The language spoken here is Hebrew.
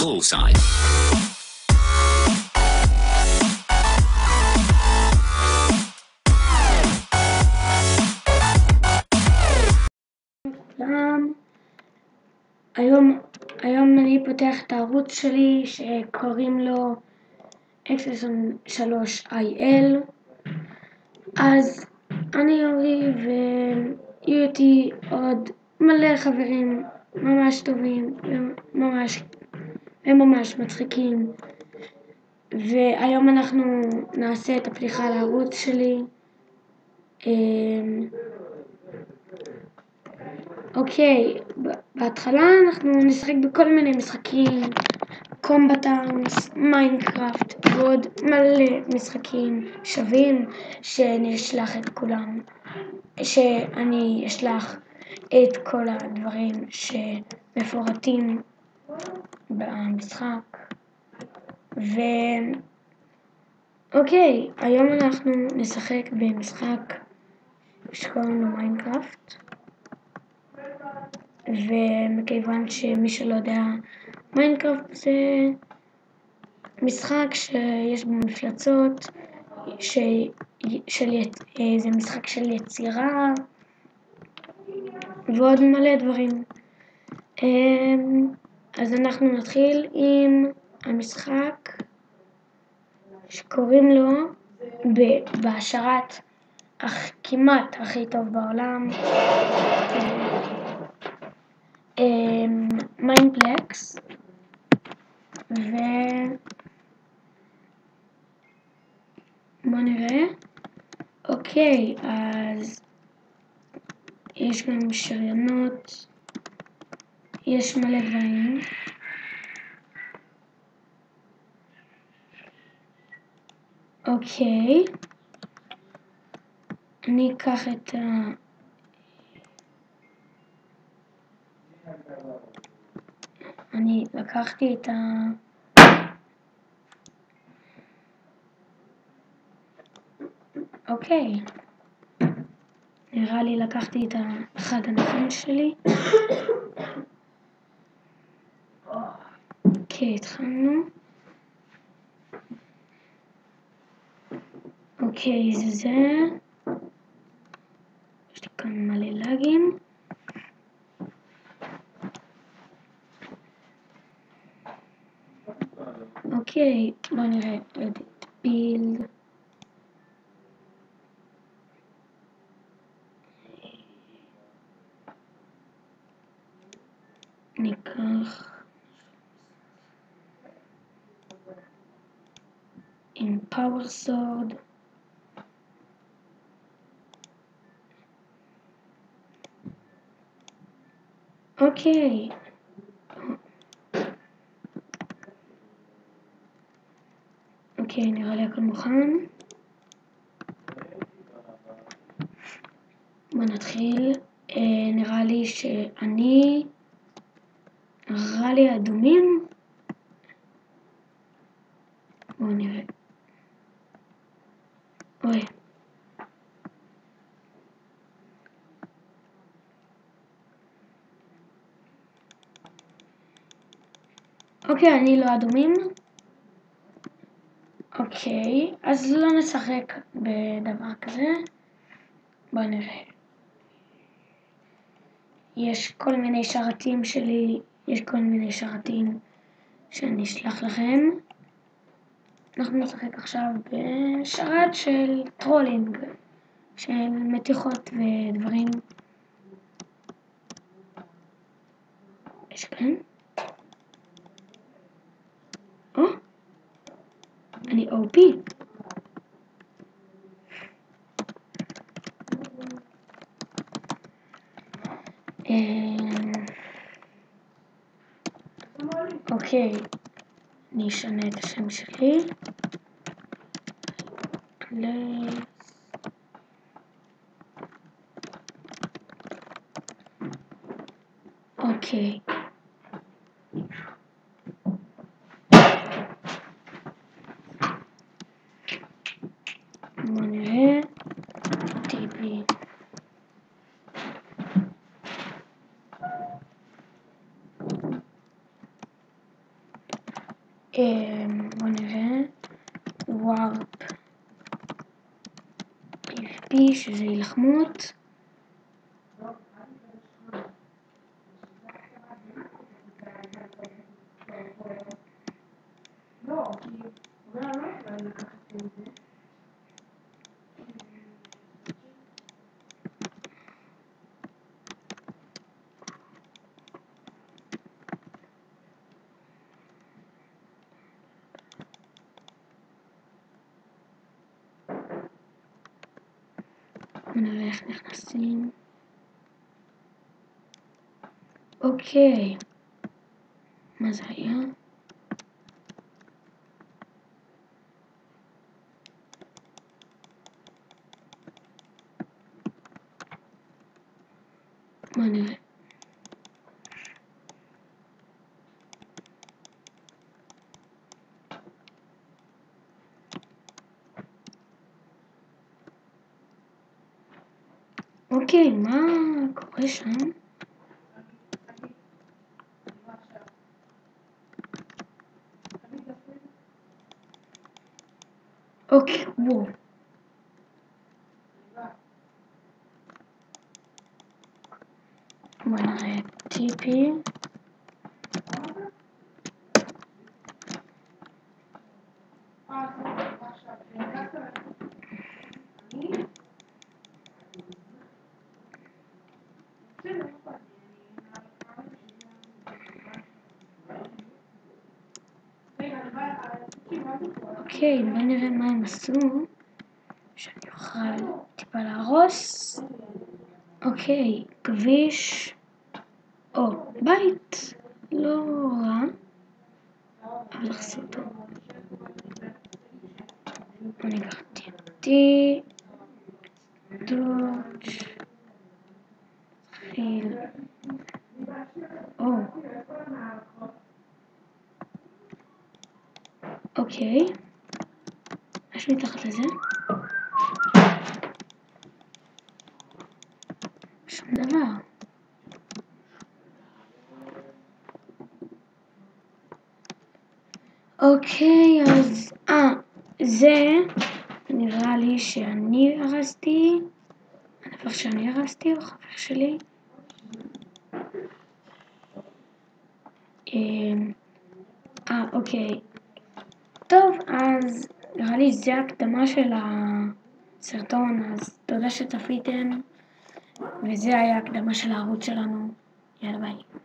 Bullseye. היום אני פותח את הערוץ שלי שקוראים לו X3IL. אז אני אורי ויהיו איתי עוד מלא חברים ממש טובים וממש מצחיקים, והיום אנחנו נעשה את הפתיחה לערוץ שלי. אוקיי, בהתחלה אנחנו נשחק בכל מיני משחקים, קומבטאונס, מיינקראפט ועוד מלא משחקים שווים שאני אשלח את כל הדברים שמפורטים במשחק. אוקיי, היום אנחנו נשחק במשחק שקוראים לו מיינקראפט, ומכיוון שמי שלא יודע, מיינקראפט זה משחק שיש בו מפלצות, זה משחק של יצירה ועוד מלא דברים. אז אנחנו נתחיל עם המשחק שקוראים לו בהשארת כמעט הכי טוב בעולם, מיינפלקס. בוא נראה. אוקיי, אז יש גם שריינות, יש מלא דברים. אוקיי, אני אקח את אני לקחתי את אוקיי, נראה לי לקחתי את אחד הנכון שלי. אוקיי, התחלנו. אוקיי, זה יש לי כאן מלא לגים. אוקיי, בוא נראה. edit build, ניקח עם power sword. אוקיי, אוקיי, נראה לי הכל מוכן. בוא נתחיל. נראה לי אדומים. בואו נראה. אוי. אוקיי, אני לא אדומים. אוקיי, אז לא נשחק בדבר כזה. בואו נראה. יש כל מיני שרתים שאני אשלח לכם. אנחנו נשחק עכשיו בשרת של טרולינג, של מתיחות ודברים. יש כאן. אני OP. אוקיי, אני אשנה את השם שלי. אוקיי. בוא נראה. טיפי. בוא נראה. ווארפ PvP, שזה הילחמות. נראה איך נכנסים. אוקיי. מה זה היה? בוא נראה. אוקיי, מה קורה שם? אוקיי, וואו. בוא נראה טיפי. אוקיי, בוא נראה מה הם עשו. שאני אוכל טיפה להרוס. אוקיי, כביש. או, בית. לא רע. אבל עשו אותו. בוא ניקח TNT. דודג'. חיל. או. אוקיי. יש מתחת לזה? שום דבר. אוקיי, אז... זה נראה לי שאני הרסתי. הדבר שאני הרסתי הוא חבר שלי. אוקיי. טוב, אז נראה לי זה הקדמה של הסרטון, אז תודה שצפיתם, וזה היה הקדמה של הערוץ שלנו. יאללה ביי.